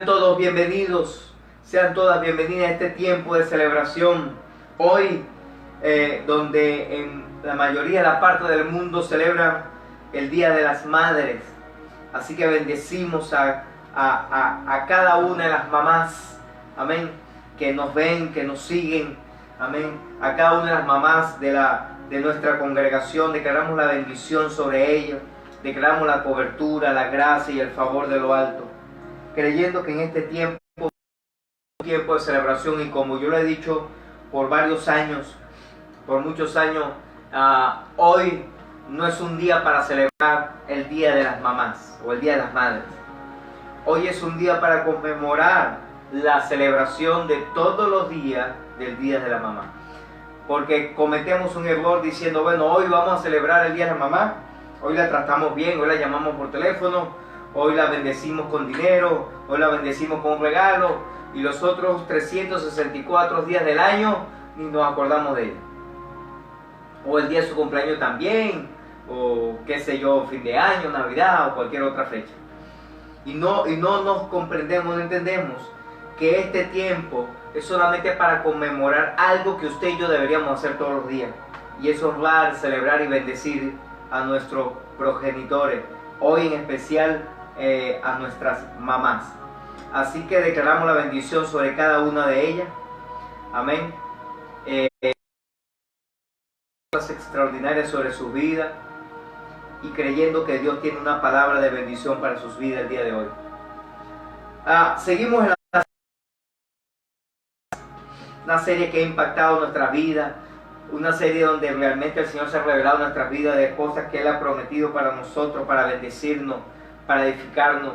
Todos bienvenidos, sean todas bienvenidas a este tiempo de celebración. Hoy, donde en la mayoría de la parte del mundo celebran el Día de las Madres. Así que bendecimos a cada una de las mamás, amén, que nos ven, que nos siguen, amén. A cada una de las mamás de nuestra congregación, declaramos la bendición sobre ellos, declaramos la cobertura, la gracia y el favor de lo alto, creyendo que en este tiempo de celebración, y como yo lo he dicho por varios años, por muchos años, hoy no es un día para celebrar el Día de las Mamás o el Día de las Madres. Hoy es un día para conmemorar la celebración de todos los días del Día de la Mamá. Porque cometemos un error diciendo, bueno, hoy vamos a celebrar el Día de la Mamá, hoy la tratamos bien, hoy la llamamos por teléfono, hoy la bendecimos con dinero, hoy la bendecimos con un regalo, y los otros 364 días del año ni nos acordamos de ella. O el día de su cumpleaños también, o qué sé yo, fin de año, Navidad o cualquier otra fecha. Y no nos comprendemos, no entendemos que este tiempo es solamente para conmemorar algo que usted y yo deberíamos hacer todos los días, y es honrar, celebrar y bendecir a nuestros progenitores, hoy en especial a nuestras mamás. Así que declaramos la bendición sobre cada una de ellas, amén. Cosas extraordinarias sobre su vida, y creyendo que Dios tiene una palabra de bendición para sus vidas el día de hoy. Seguimos en una serie que ha impactado nuestra vida, una serie donde realmente el Señor se ha revelado en nuestras vidas de cosas que Él ha prometido para nosotros, para bendecirnos, para edificarnos.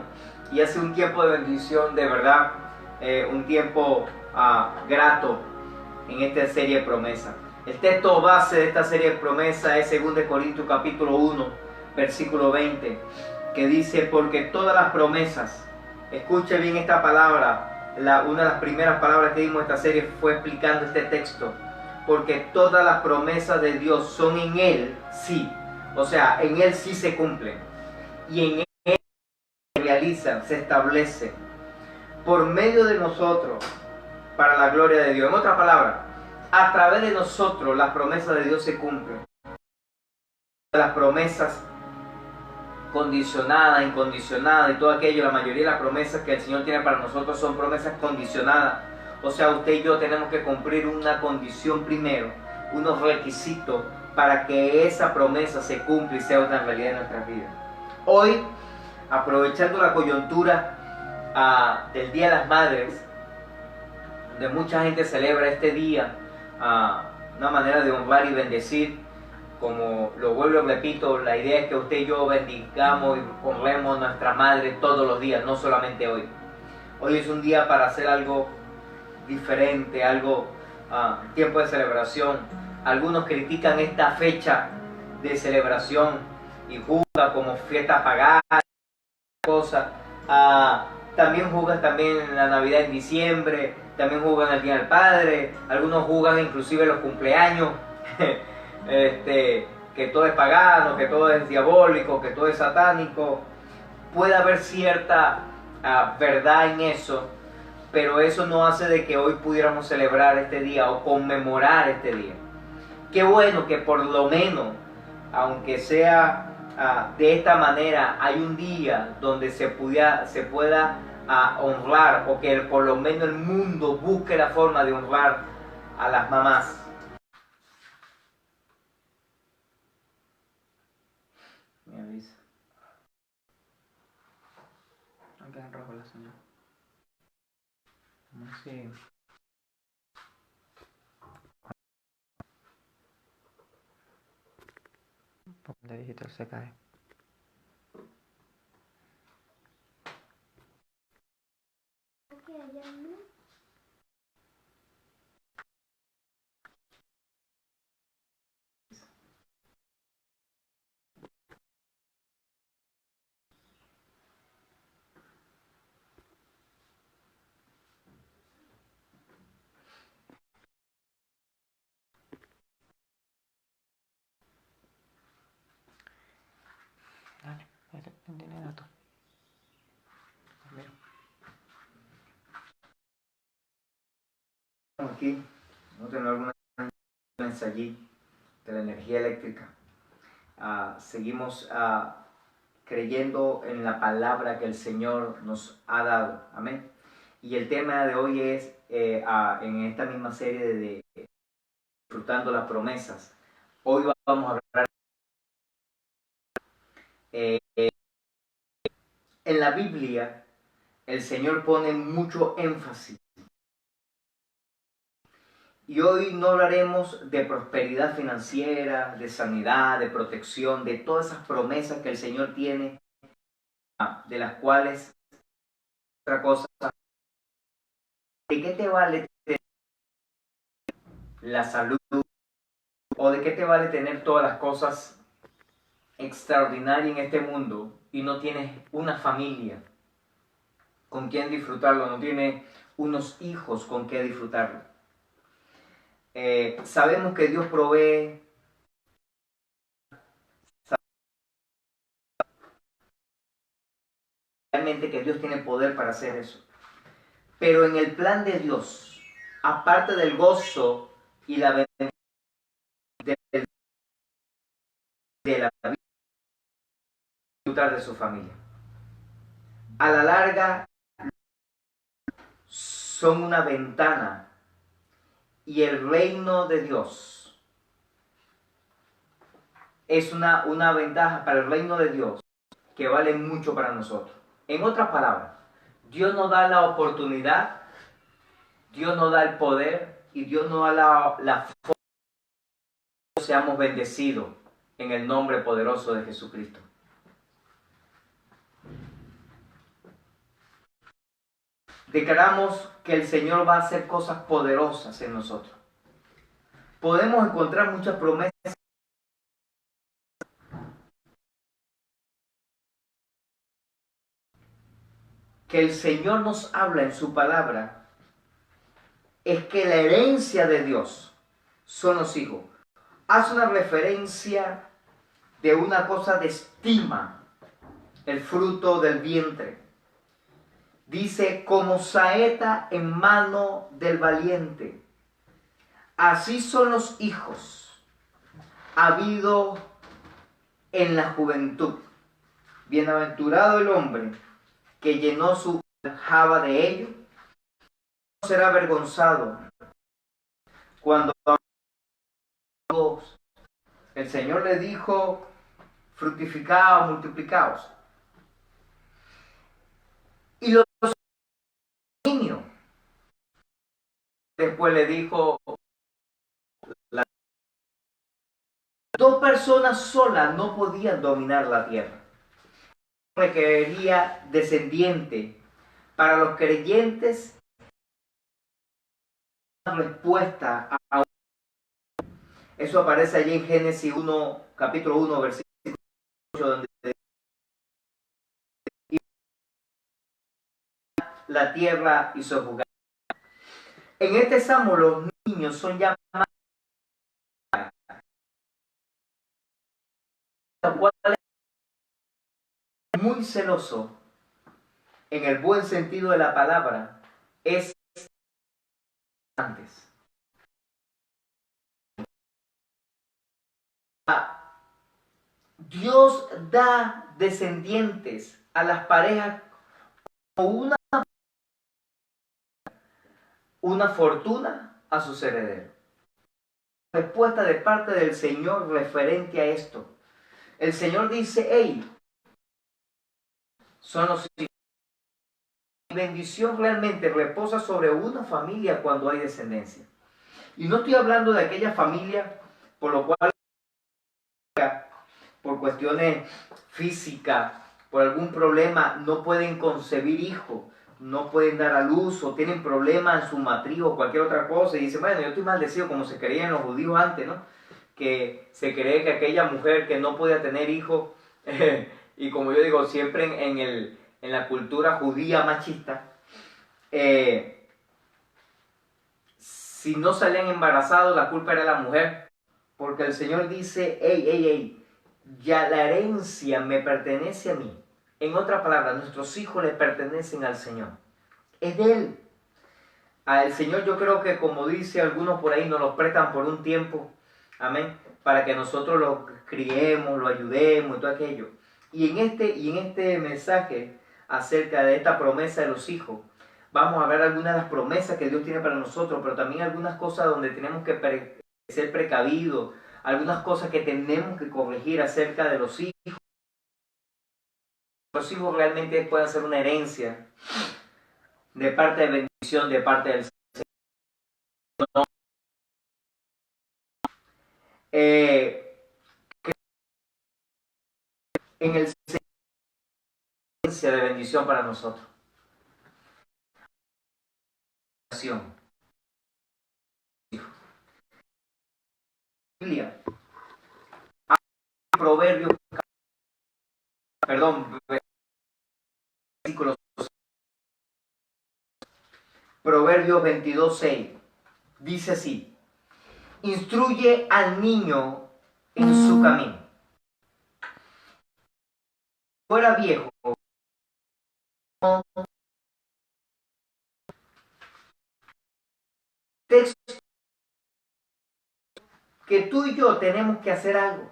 Y hace un tiempo de bendición, de verdad, un tiempo grato en esta serie de promesas. El texto base de esta serie de promesas es 2 Corintios capítulo 1, versículo 20, que dice, porque todas las promesas, escuche bien esta palabra, una de las primeras palabras que dimos en esta serie fue explicando este texto, porque todas las promesas de Dios son en Él, sí, o sea, en Él sí se cumplen, y en Él se realizan, se establecen, por medio de nosotros, para la gloria de Dios. En otras palabras, a través de nosotros las promesas de Dios se cumplen. Las promesas condicionadas, incondicionadas y todo aquello, la mayoría de las promesas que el Señor tiene para nosotros son promesas condicionadas. O sea, usted y yo tenemos que cumplir una condición primero, unos requisitos para que esa promesa se cumpla y sea una realidad en nuestras vidas. Hoy, aprovechando la coyuntura del Día de las Madres, donde mucha gente celebra este día, una manera de honrar y bendecir, como lo vuelvo y repito, la idea es que usted y yo bendigamos y honremos a nuestra madre todos los días, no solamente hoy. Hoy es un día para hacer algo diferente, algo, tiempo de celebración. Algunos critican esta fecha de celebración y juzgan como fiesta pagana, cosas. También juegan también la Navidad en diciembre, también juegan el Día del Padre, algunos juegan inclusive los cumpleaños, que todo es pagano, que todo es diabólico, que todo es satánico. Puede haber cierta verdad en eso, pero eso no hace de que hoy pudiéramos celebrar este día o conmemorar este día. Qué bueno que por lo menos, aunque sea de esta manera, hay un día donde se pueda honrar, o que por lo menos el mundo busque la forma de honrar a las mamás. Me avisa. Acá en rojo la señal. No sé. La digital se cae. Dale, no tiene datos. Mira. aquí, no tenemos alguna influencia allí de la energía eléctrica. Seguimos creyendo en la palabra que el Señor nos ha dado. Amén. Y el tema de hoy es, en esta misma serie de disfrutando las promesas, hoy vamos a hablar. En la Biblia, el Señor pone mucho énfasis. Y hoy no hablaremos de prosperidad financiera, de sanidad, de protección, de todas esas promesas que el Señor tiene, de las cuales otra cosa. ¿De qué te vale tener la salud? ¿O de qué te vale tener todas las cosas extraordinarias en este mundo y no tienes una familia con quien disfrutarlo, no tienes unos hijos con quien disfrutarlo? Sabemos que Dios provee, realmente que Dios tiene poder para hacer eso. Pero en el plan de Dios, aparte del gozo y la bendición de la vida, disfrutar de su familia, a la larga son una ventana, y el reino de Dios es una ventaja para el reino de Dios que vale mucho para nosotros. En otras palabras, Dios nos da la oportunidad, Dios nos da el poder y Dios nos da la forma de que seamos bendecidos en el nombre poderoso de Jesucristo. Declaramos que el Señor va a hacer cosas poderosas en nosotros. Podemos encontrar muchas promesas que el Señor nos habla en su palabra. Es que la herencia de Dios son los hijos. Hace una referencia de una cosa de estima, el fruto del vientre. Dice, como saeta en mano del valiente, así son los hijos, habido en la juventud. Bienaventurado el hombre que llenó su aljaba de ellos, no será avergonzado cuando el Señor le dijo, fructificaos, multiplicaos. Y los niños, después le dijo, dos personas solas no podían dominar la tierra. Requeriría descendiente. Para los creyentes, una respuesta a eso aparece allí en Génesis 1, capítulo 1, versículo 8, donde la tierra y su jugar. En este salmo los niños son llamados, lo cual es muy celoso, en el buen sentido de la palabra, es antes. Dios da descendientes a las parejas como una fortuna a sus herederos. Respuesta de parte del Señor referente a esto. El Señor dice, hey, son los hijos. La bendición realmente reposa sobre una familia cuando hay descendencia. Y no estoy hablando de aquella familia por lo cual, por cuestiones físicas, por algún problema, no pueden concebir hijos, no pueden dar a luz o tienen problemas en su matriz o cualquier otra cosa. Y dicen, bueno, yo estoy maldecido, como se creían los judíos antes, ¿no? Que se cree que aquella mujer que no podía tener hijos, y como yo digo, siempre en la cultura judía machista, si no salían embarazados, la culpa era la mujer, porque el Señor dice, hey, ya la herencia me pertenece a mí. En otras palabras, nuestros hijos le pertenecen al Señor. Es de Él. Al Señor, yo creo que, como dice algunos por ahí, nos los prestan por un tiempo, amén, para que nosotros lo criemos, lo ayudemos y todo aquello. Y en este mensaje acerca de esta promesa de los hijos, vamos a ver algunas de las promesas que Dios tiene para nosotros, pero también algunas cosas donde tenemos que ser precavidos, algunas cosas que tenemos que corregir acerca de los hijos. Los hijos realmente pueden ser una herencia de parte de bendición, de parte del Señor. En el esencia de bendición para nosotros. Biblia, Proverbios, perdón, versículos, Proverbios 22:6, dice así: instruye al niño en su camino. Fuera viejo, texto que tú y yo tenemos que hacer algo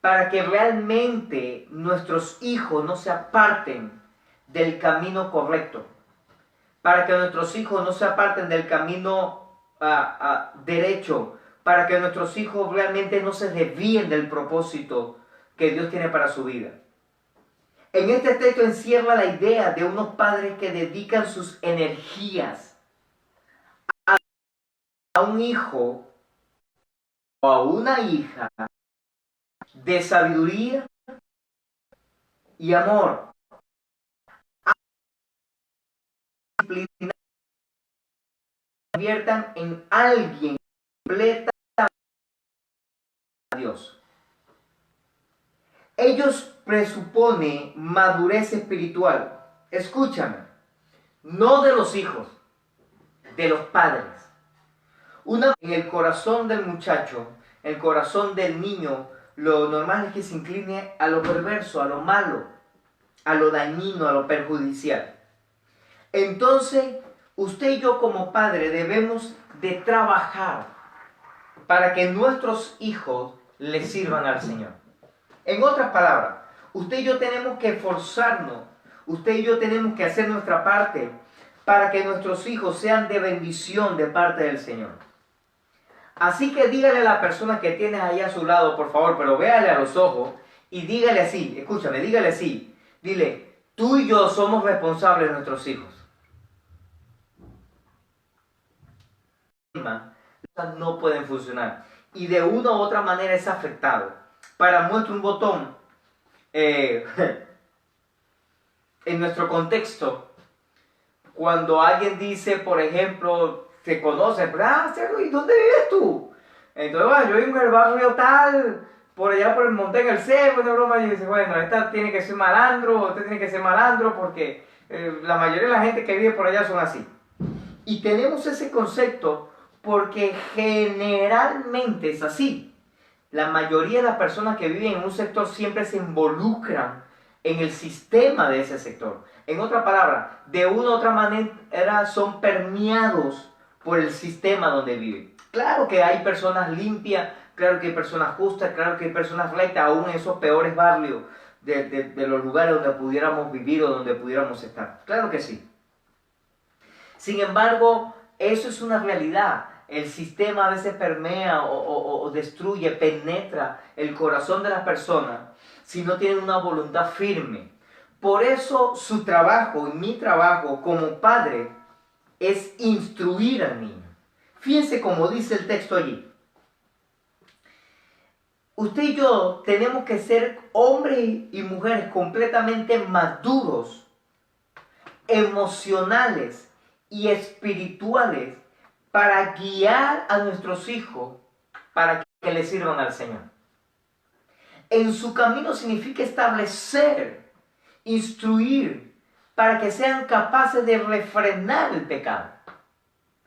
para que realmente nuestros hijos no se aparten del camino correcto, para que nuestros hijos no se aparten del camino derecho, para que nuestros hijos realmente no se desvíen del propósito que Dios tiene para su vida. En este texto encierra la idea de unos padres que dedican sus energías a un hijo o a una hija de sabiduría y amor, disciplina, se conviertan en alguien completa a Dios. Ellos presuponen madurez espiritual. Escúchame, no de los hijos, de los padres. En el corazón del muchacho, el corazón del niño, lo normal es que se incline a lo perverso, a lo malo, a lo dañino, a lo perjudicial. Entonces, usted y yo como padre debemos de trabajar para que nuestros hijos le sirvan al Señor. En otras palabras, usted y yo tenemos que esforzarnos, usted y yo tenemos que hacer nuestra parte para que nuestros hijos sean de bendición de parte del Señor. Así que dígale a la persona que tienes ahí a su lado, por favor, pero véale a los ojos y dígale así, escúchame, dígale así, dile, tú y yo somos responsables de nuestros hijos. No pueden funcionar y de una u otra manera es afectado. Para muestra un botón, en nuestro contexto, cuando alguien dice, por ejemplo, se conoce, ¿y dónde vives tú? Entonces, bueno, yo vivo en el barrio tal, por allá por el monte en el cerro, una broma, y dice, bueno, esta tiene que ser malandro, este tiene que ser malandro, porque la mayoría de la gente que vive por allá son así. Y tenemos ese concepto porque generalmente es así. La mayoría de las personas que viven en un sector siempre se involucran en el sistema de ese sector. En otra palabra, de una u otra manera son permeados por el sistema donde viven. Claro que hay personas limpias, claro que hay personas justas, claro que hay personas rectas, aún en esos peores barrios de los lugares donde pudiéramos vivir o donde pudiéramos estar. Claro que sí. Sin embargo, eso es una realidad. El sistema a veces permea o destruye, penetra el corazón de las personas si no tienen una voluntad firme. Por eso su trabajo y mi trabajo como padre es instruir al niño. Fíjense cómo dice el texto allí. Usted y yo tenemos que ser hombres y mujeres completamente maduros, emocionales y espirituales para guiar a nuestros hijos para que le sirvan al Señor. En su camino significa establecer, instruir, para que sean capaces de refrenar el pecado.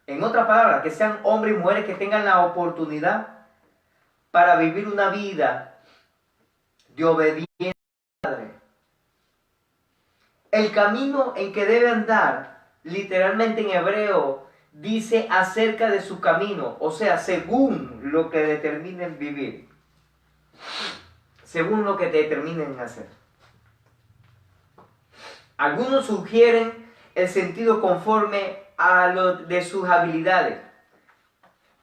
En otras palabras, que sean hombres y mujeres que tengan la oportunidad para vivir una vida de obediencia al Padre. El camino en que debe andar literalmente en hebreo, dice acerca de su camino, o sea, según lo que determinen vivir, según lo que determinen hacer. Algunos sugieren el sentido conforme a lo de sus habilidades,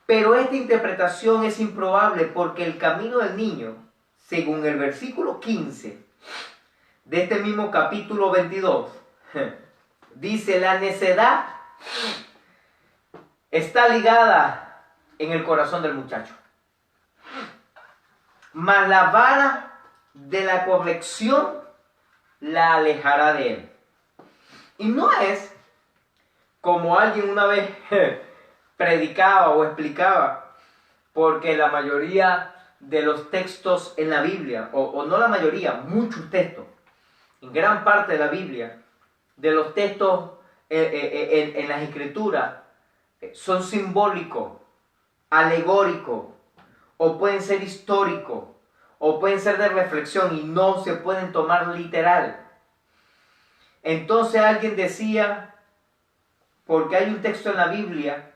pero esta interpretación es improbable porque el camino del niño, según el versículo 15 de este mismo capítulo 22, dice: la necedad está ligada en el corazón del muchacho, mas la vara de la corrección la alejará de él. Y no es como alguien una vez predicaba o explicaba, porque la mayoría de los textos en la Biblia, o no la mayoría, muchos textos, en gran parte de la Biblia, de los textos en las escrituras, son simbólicos, alegóricos, o pueden ser históricos, o pueden ser de reflexión y no se pueden tomar literal. Entonces alguien decía, porque hay un texto en la Biblia,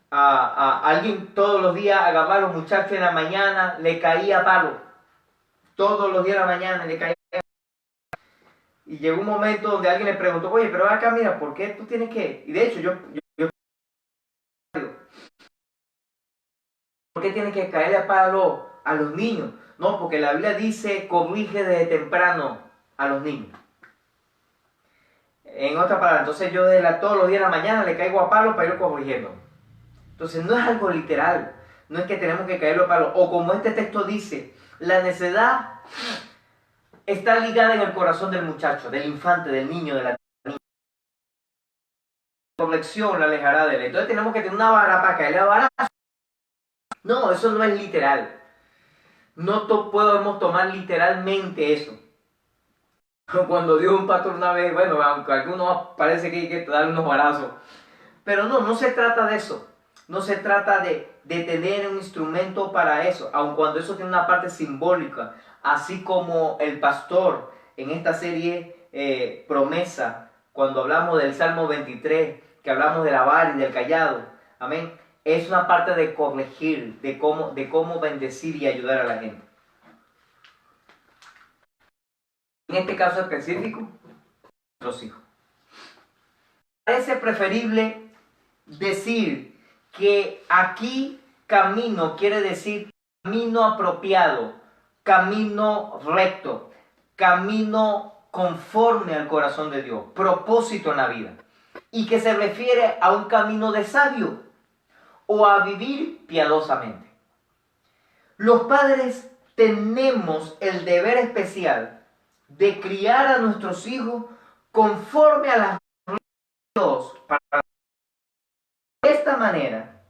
alguien todos los días agarraba a los muchachos en la mañana, le caía palo. Todos los días de la mañana le caía. Y llegó un momento donde alguien le preguntó: oye, pero acá mira, ¿por qué tú tienes que...? Y de hecho, ¿por qué tienes que caerle a palo a los niños? No, porque la Biblia dice: corrige desde temprano a los niños. En otras palabras, entonces yo todos los días de la mañana le caigo a palo para ir corrigiendo. Entonces no es algo literal, no es que tenemos que caerlo a palo. O como este texto dice, la necedad está ligada en el corazón del muchacho, del infante, del niño, de la niña. La corrección la alejará de él. Entonces tenemos que tener una vara para caerle a vara. No, eso no es literal. No podemos tomar literalmente eso. Cuando dio un pastor una vez, bueno, aunque a algunos parece que hay que darle unos barazos, pero no se trata de eso. No se trata de tener un instrumento para eso, aun cuando eso tiene una parte simbólica, así como el pastor en esta serie Promesa, cuando hablamos del Salmo 23, que hablamos de la vara y del cayado, amén, es una parte de corregir, de cómo bendecir y ayudar a la gente. En este caso específico, los hijos. Parece preferible decir que aquí camino quiere decir camino apropiado, camino recto, camino conforme al corazón de Dios, propósito en la vida, y que se refiere a un camino de sabio o a vivir piadosamente. Los padres tenemos el deber especial de criar a nuestros hijos conforme a las normas de Dios. De esta manera,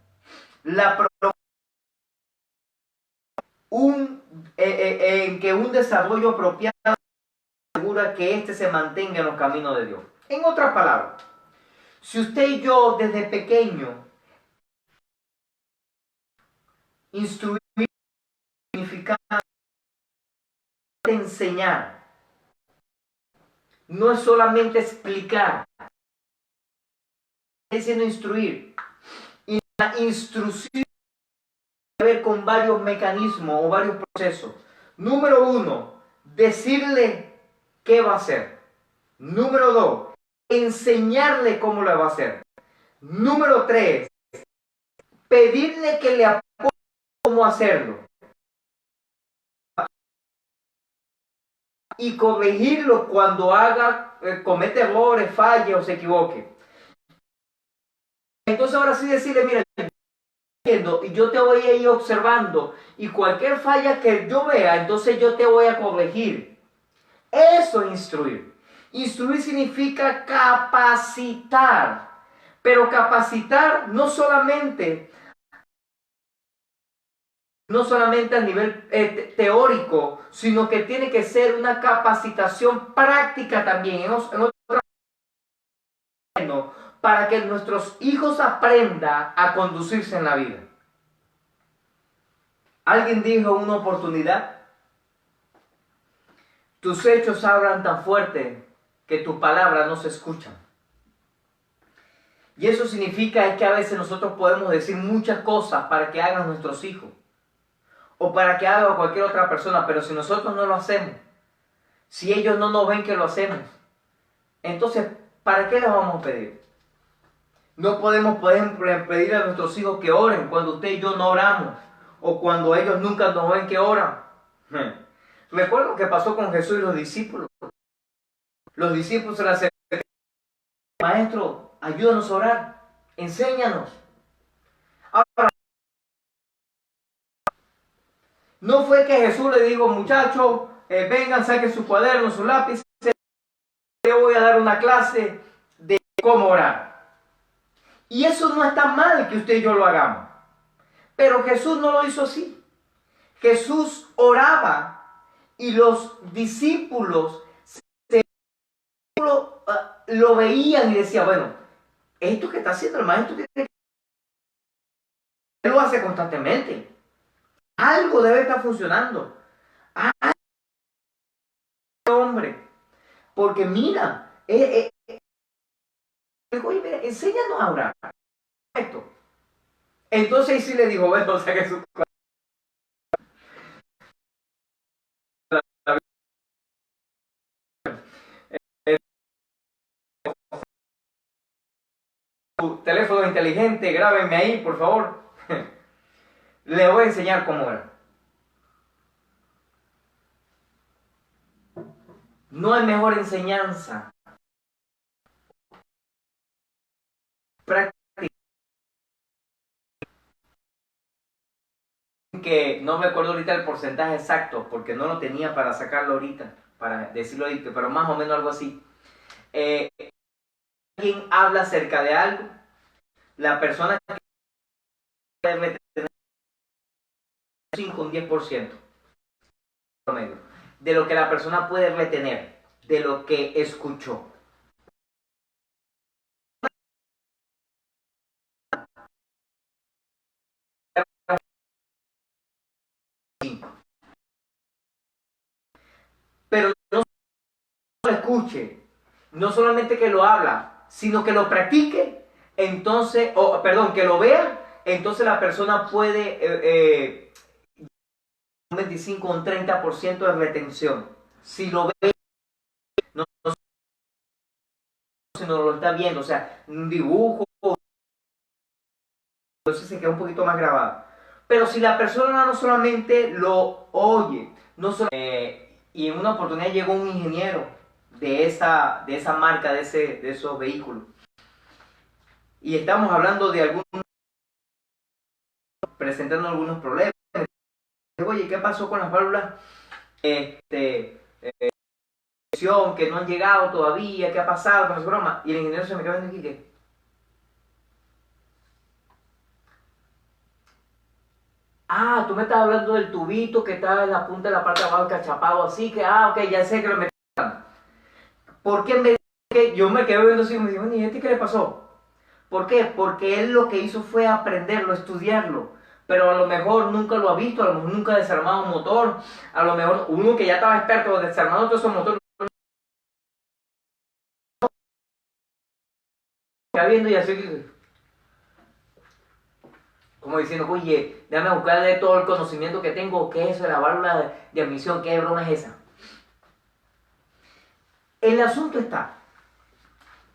en que un desarrollo apropiado asegura que éste se mantenga en los caminos de Dios. En otras palabras, si usted y yo desde pequeño instruir significa enseñar, no es solamente explicar, es diciendo instruir. Y la instrucción tiene que ver con varios mecanismos o varios procesos. Número 1, decirle qué va a hacer. Número 2, enseñarle cómo lo va a hacer. Número 3, pedirle que le apoye cómo hacerlo. Y corregirlo cuando comete errores, falle o se equivoque. Entonces ahora sí decirle: mira, y yo te voy a ir observando, y cualquier falla que yo vea, entonces yo te voy a corregir. Eso es instruir. Instruir significa capacitar, pero capacitar no solamente a nivel teórico, sino que tiene que ser una capacitación práctica también, para que nuestros hijos aprendan a conducirse en la vida. Alguien dijo en una oportunidad: tus hechos hablan tan fuerte que tus palabras no se escuchan. Y eso significa es que a veces nosotros podemos decir muchas cosas para que hagan nuestros hijos o para que haga cualquier otra persona, pero si nosotros no lo hacemos, si ellos no nos ven que lo hacemos, entonces, ¿para qué les vamos a pedir? No podemos, por ejemplo, pedir a nuestros hijos que oren cuando usted y yo no oramos, o cuando ellos nunca nos ven que oran. Recuerdo que pasó con Jesús y los discípulos. Los discípulos se le acercaron: Maestro, ayúdanos a orar, enséñanos. Ahora, no fue que Jesús le dijo: muchachos, vengan, saquen sus cuadernos, sus lápices, le voy a dar una clase de cómo orar. Y eso no está mal que usted y yo lo hagamos. Pero Jesús no lo hizo así. Jesús oraba y los discípulos lo veían y decían: bueno, esto que está haciendo el maestro, él lo hace constantemente. Algo debe estar funcionando. Hombre, porque mira, oye, mira, enséñanos a orar. Esto. Entonces ahí sí le dijo: bueno, o sea que su teléfono inteligente, grábenme ahí, por favor. Le voy a enseñar cómo orar. No hay mejor enseñanza práctica que no me acuerdo ahorita el porcentaje exacto porque no lo tenía para sacarlo ahorita, para decirlo ahorita, pero más o menos algo así. Alguien habla acerca de algo, la persona que puede retener 5 un 10% promedio de lo que la persona puede retener, de lo que escuchó. Pero no lo escuche, no solamente que lo habla, sino que lo practique, entonces, que lo vea, entonces la persona puede un 25 o un 30% de retención. Si lo ve, no, si no lo está viendo, o sea, un dibujo, entonces se queda un poquito más grabado. Pero si la persona no solamente lo oye, no solamente, y en una oportunidad llegó un ingeniero de esa marca, de esos vehículos, y estamos hablando de algunos, presentando algunos problemas. Oye, ¿qué pasó con las válvulas que no han llegado todavía? ¿Qué ha pasado con esa broma? Y el ingeniero se me queda viendo aquí que... Ah, tú me estás hablando del tubito que está en la punta de la parte de abajo cachapado así, que ok, ya sé que lo metí. ¿Por qué yo me quedé viendo así y me digo: ¿y este qué le pasó? ¿Por qué? Porque él lo que hizo fue aprenderlo, estudiarlo. Pero a lo mejor nunca lo ha visto, a lo mejor nunca ha desarmado un motor, a lo mejor uno que ya estaba experto desarmando todos esos motores, está viendo y así como diciendo: oye, déjame buscarle todo el conocimiento que tengo, ¿qué es eso de la válvula de admisión? ¿Qué broma es esa? El asunto está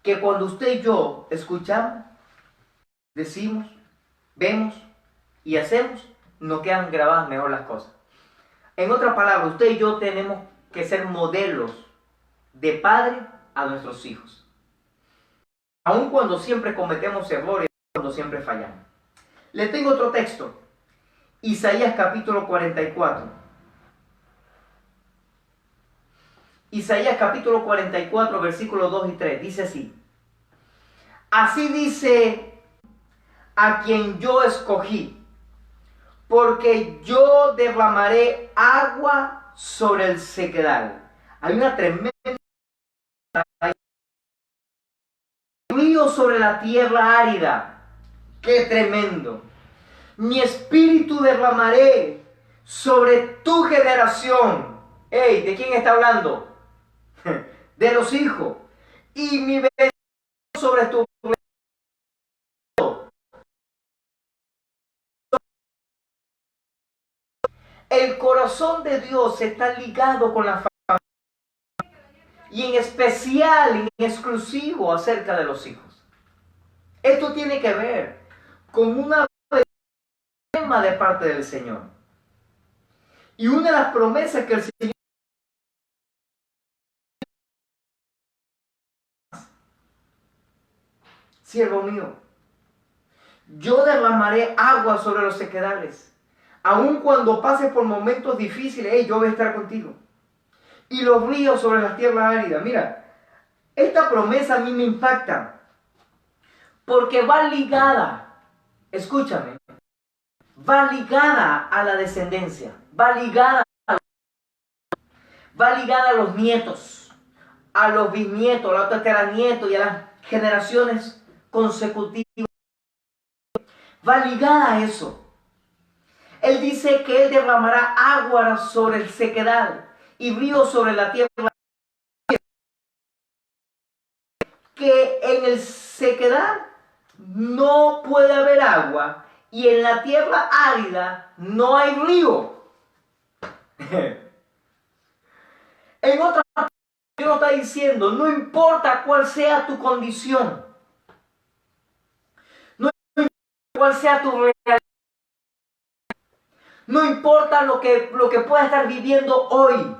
que cuando usted y yo escuchamos, decimos, vemos y hacemos, nos quedan grabadas mejor las cosas. En otras palabras, usted y yo tenemos que ser modelos de padre a nuestros hijos. Aun cuando siempre cometemos errores, cuando siempre fallamos. Le tengo otro texto. Isaías capítulo 44. Isaías capítulo 44, versículos 2 y 3. Dice así: así dice a quien yo escogí, porque yo derramaré agua sobre el sequedal. Hay una tremenda río sobre la tierra árida. ¡Qué tremendo! Mi espíritu derramaré sobre tu generación. ¡Ey! ¿De quién está hablando? De los hijos. Y mi bendición sobre tu El corazón de Dios está ligado con la familia y en especial, en exclusivo acerca de los hijos. Esto tiene que ver con una promesa de parte del Señor. Y una de las promesas que el Señor, siervo mío, yo derramaré agua sobre los sequedales. Aun cuando pases por momentos difíciles, yo voy a estar contigo. Y los ríos sobre las tierras áridas. Mira, esta promesa a mí me impacta. Porque va ligada, escúchame, va ligada a la descendencia. Va ligada a los nietos, a los bisnietos, a los tataranietos y a las generaciones consecutivas. Va ligada a eso. Él dice que Él derramará agua sobre el sequedal y ríos sobre la tierra. Que en el sequedal no puede haber agua y en la tierra árida no hay río. En otra parte, Dios está diciendo, no importa cuál sea tu condición, no importa cuál sea tu realidad, no importa lo que puedas estar viviendo hoy,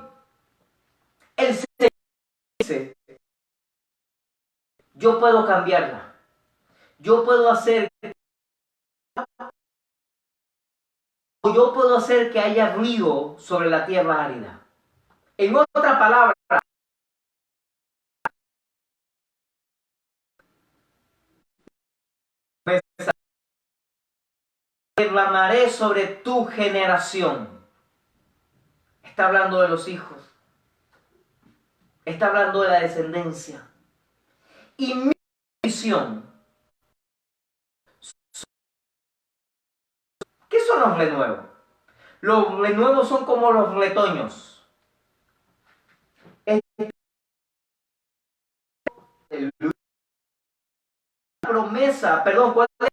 el Señor dice, yo puedo cambiarla, yo puedo hacer que haya río sobre la tierra árida. En otra palabra, derramaré sobre tu generación. Está hablando de los hijos. Está hablando de la descendencia. Y mi visión. ¿Qué son los renuevos? Los renuevos son como los retoños. Promesa, perdón, ¿cuál es?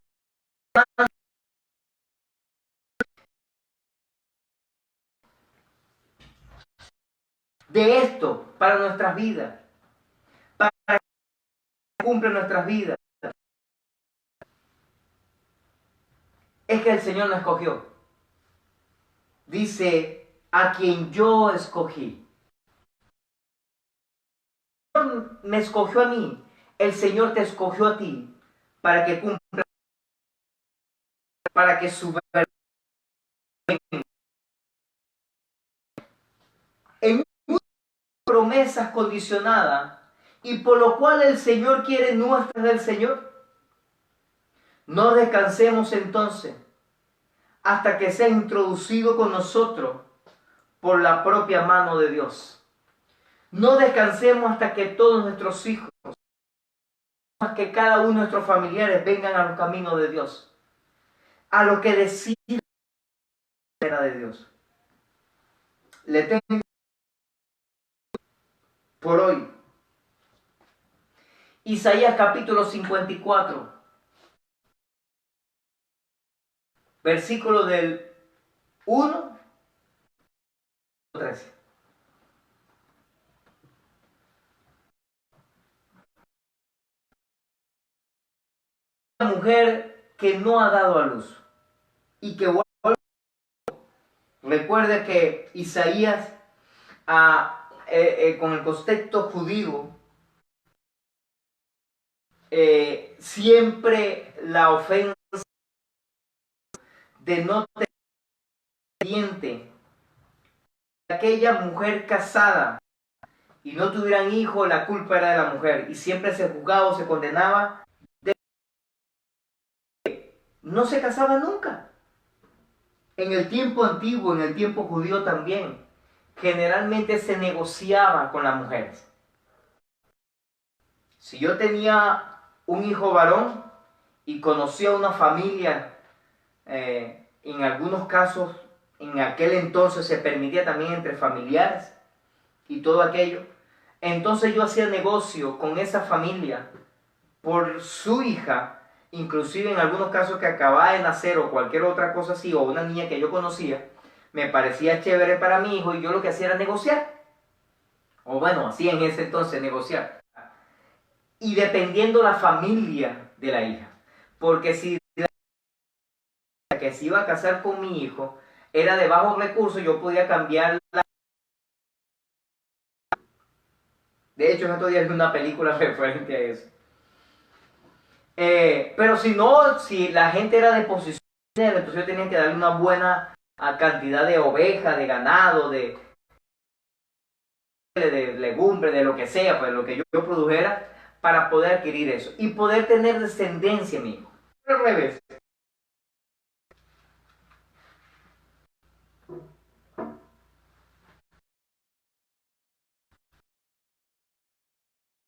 De esto para nuestras vidas, para que cumpla nuestras vidas, es que el Señor nos escogió. Dice, a quien yo escogí. Me escogió a mí, el Señor te escogió a ti para que cumpla, para que su en promesas condicionadas y por lo cual el Señor quiere nuestras del Señor. No descansemos entonces hasta que sea introducido con nosotros por la propia mano de Dios. No descansemos hasta que todos nuestros hijos, hasta que cada uno de nuestros familiares vengan a los caminos de Dios, a lo que decida de Dios. Le tengo por hoy Isaías capítulo 54, versículo del 1 al 13. Una mujer que no ha dado a luz y que recuerde que Isaías con el contexto judío siempre la ofensa de no tener diente, aquella mujer casada y no tuvieran hijos, la culpa era de la mujer y siempre se juzgaba o se condenaba. No se casaba nunca. En el tiempo antiguo, en el tiempo judío también, generalmente se negociaba con las mujeres. Si yo tenía un hijo varón y conocía una familia, en algunos casos, en aquel entonces se permitía también entre familiares y todo aquello, entonces yo hacía negocio con esa familia por su hija, inclusive en algunos casos que acababa de nacer o cualquier otra cosa así, o una niña que yo conocía, me parecía chévere para mi hijo y yo lo que hacía era negociar. O bueno, hacía en ese entonces negociar. Y dependiendo la familia de la hija. Porque si la que se iba a casar con mi hijo era de bajos recursos, yo podía cambiar. De hecho, en estos días vi una película referente a eso. Pero si no, si la gente era de posición, entonces yo tenía que darle una buena cantidad de ovejas, de ganado, de legumbres, de lo que sea, pues lo que yo produjera, para poder adquirir eso y poder tener descendencia, mi hijo. Al revés.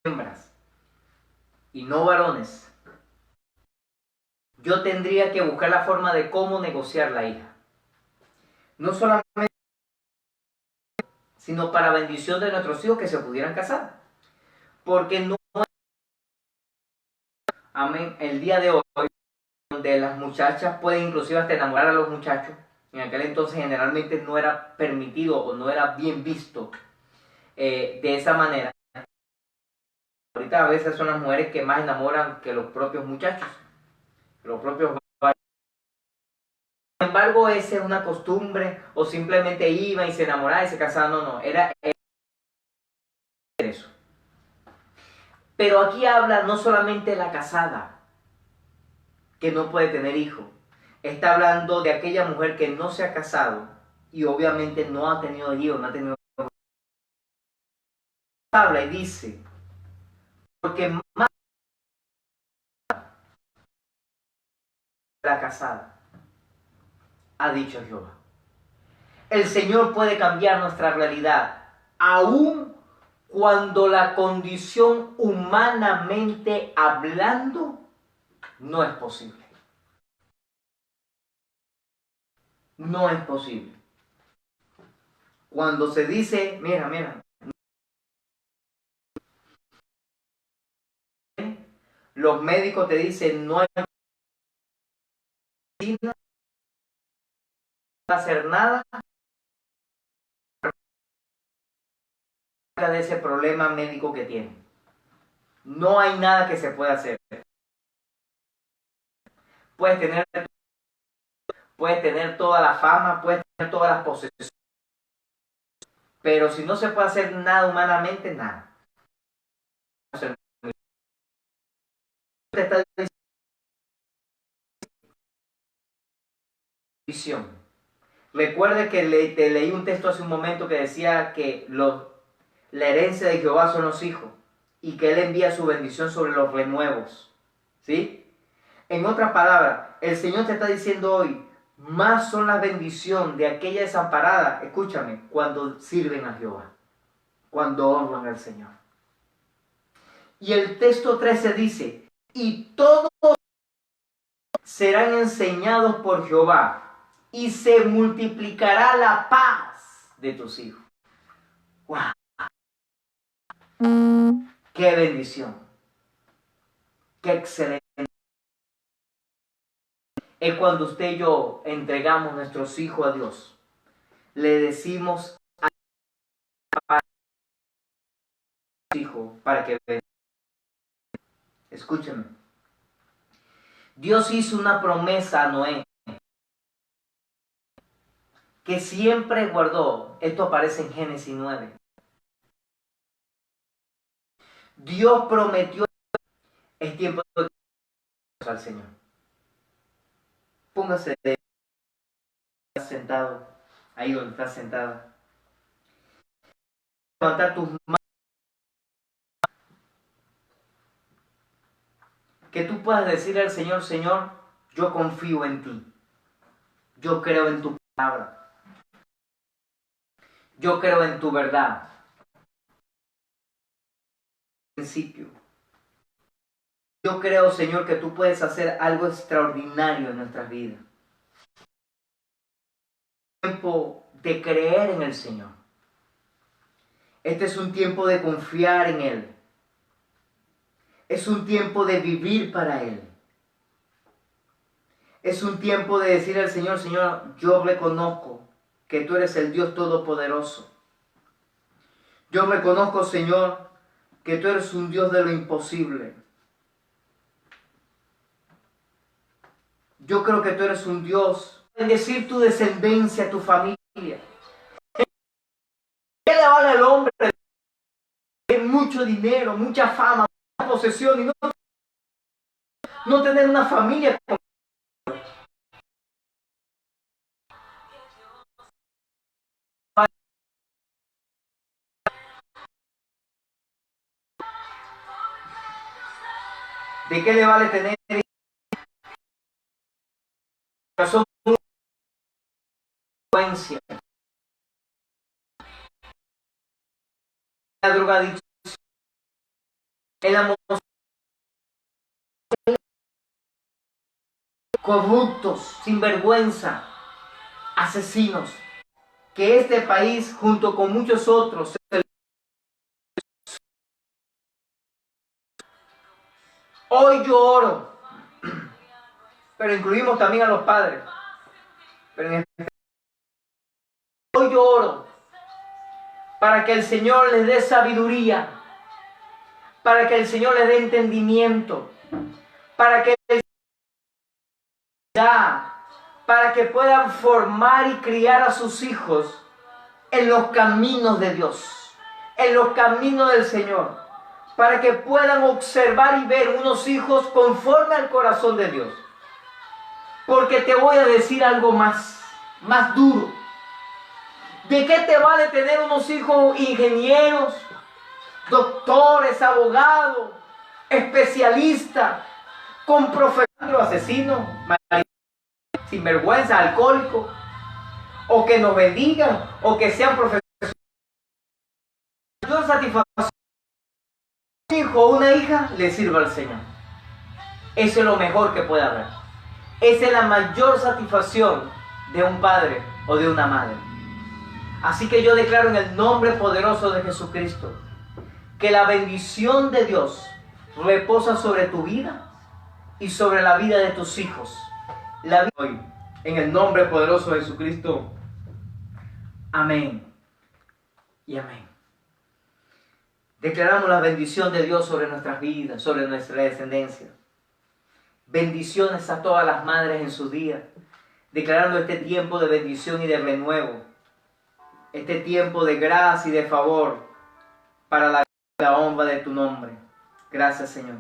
Hembras y no varones, yo tendría que buscar la forma de cómo negociar la hija. No solamente, sino para bendición de nuestros hijos que se pudieran casar. Porque no, amén, el día de hoy, donde las muchachas pueden inclusive hasta enamorar a los muchachos, en aquel entonces generalmente no era permitido o no era bien visto de esa manera. Ahorita a veces son las mujeres que más enamoran que los propios muchachos, los propios. Sin embargo, esa es una costumbre, o simplemente iban y se enamoraban y se casaban. No, era eso. Pero aquí habla no solamente la casada, que no puede tener hijos. Está hablando de aquella mujer que no se ha casado y obviamente no ha tenido hijos, no ha tenido. Habla y dice, porque más la casada, ha dicho Jehová. El Señor puede cambiar nuestra realidad, aun cuando la condición humanamente hablando no es posible. No es posible. Cuando se dice, mira, los médicos te dicen no hay medicina, no va a hacer nada de ese problema médico que tiene. No hay nada que se pueda hacer. Puedes tener toda la fama, puedes tener todas las posesiones, pero si no se puede hacer nada humanamente, nada. Te está diciendo. Recuerde que te leí un texto hace un momento que decía que la herencia de Jehová son los hijos y que Él envía su bendición sobre los renuevos. ¿Sí? En otras palabras, el Señor te está diciendo hoy, más son las bendiciones de aquella desamparada, escúchame, cuando sirven a Jehová, cuando honran al Señor. Y el texto 13 dice, y todos serán enseñados por Jehová, y se multiplicará la paz de tus hijos. ¡Wow! ¡Qué bendición! ¡Qué excelente! Es cuando usted y yo entregamos nuestros hijos a Dios. Le decimos a los hijos para que vean. Escúcheme. Dios hizo una promesa a Noé que siempre guardó. Esto aparece en Génesis 9. Dios prometió. Es tiempo de al Señor. Póngase sentado, ahí donde estás sentado. Levantar tus manos. Que tú puedas decir al Señor, Señor, yo confío en ti. Yo creo en tu palabra. Yo creo en tu verdad. Principio. Yo creo, Señor, que tú puedes hacer algo extraordinario en nuestras vidas. Tiempo de creer en el Señor. Este es un tiempo de confiar en Él. Es un tiempo de vivir para Él. Es un tiempo de decir al Señor, Señor, yo reconozco que tú eres el Dios Todopoderoso. Yo reconozco, Señor, que tú eres un Dios de lo imposible. Yo creo que tú eres un Dios, bendecir tu descendencia, tu familia. ¿Qué le vale al hombre mucho dinero, mucha fama, mucha posesión y no tener una familia? ¿De qué le vale tener razón, influencia, la drogadicción, el amor, corruptos, sinvergüenza, asesinos? Que este país, junto con muchos otros, hoy yo oro, pero incluimos también a los padres. Pero hoy yo oro para que el Señor les dé sabiduría, para que el Señor les dé entendimiento, para que para que puedan formar y criar a sus hijos en los caminos de Dios, en los caminos del Señor, para que puedan observar y ver unos hijos conforme al corazón de Dios. Porque te voy a decir algo más duro. ¿De qué te vale tener unos hijos ingenieros, doctores, abogados, especialistas, con profesión, asesinos, sinvergüenza, alcohólicos, o que nos bendigan, o que sean profesionales? Mayor satisfacción, un hijo o una hija le sirva al Señor. Eso es lo mejor que puede haber. Esa es la mayor satisfacción de un padre o de una madre. Así que yo declaro en el nombre poderoso de Jesucristo que la bendición de Dios reposa sobre tu vida y sobre la vida de tus hijos. La vida hoy, en el nombre poderoso de Jesucristo. Amén y amén. Declaramos la bendición de Dios sobre nuestras vidas, sobre nuestra descendencia. Bendiciones a todas las madres en su día, declarando este tiempo de bendición y de renuevo, este tiempo de gracia y de favor para la honra de tu nombre. Gracias, Señor.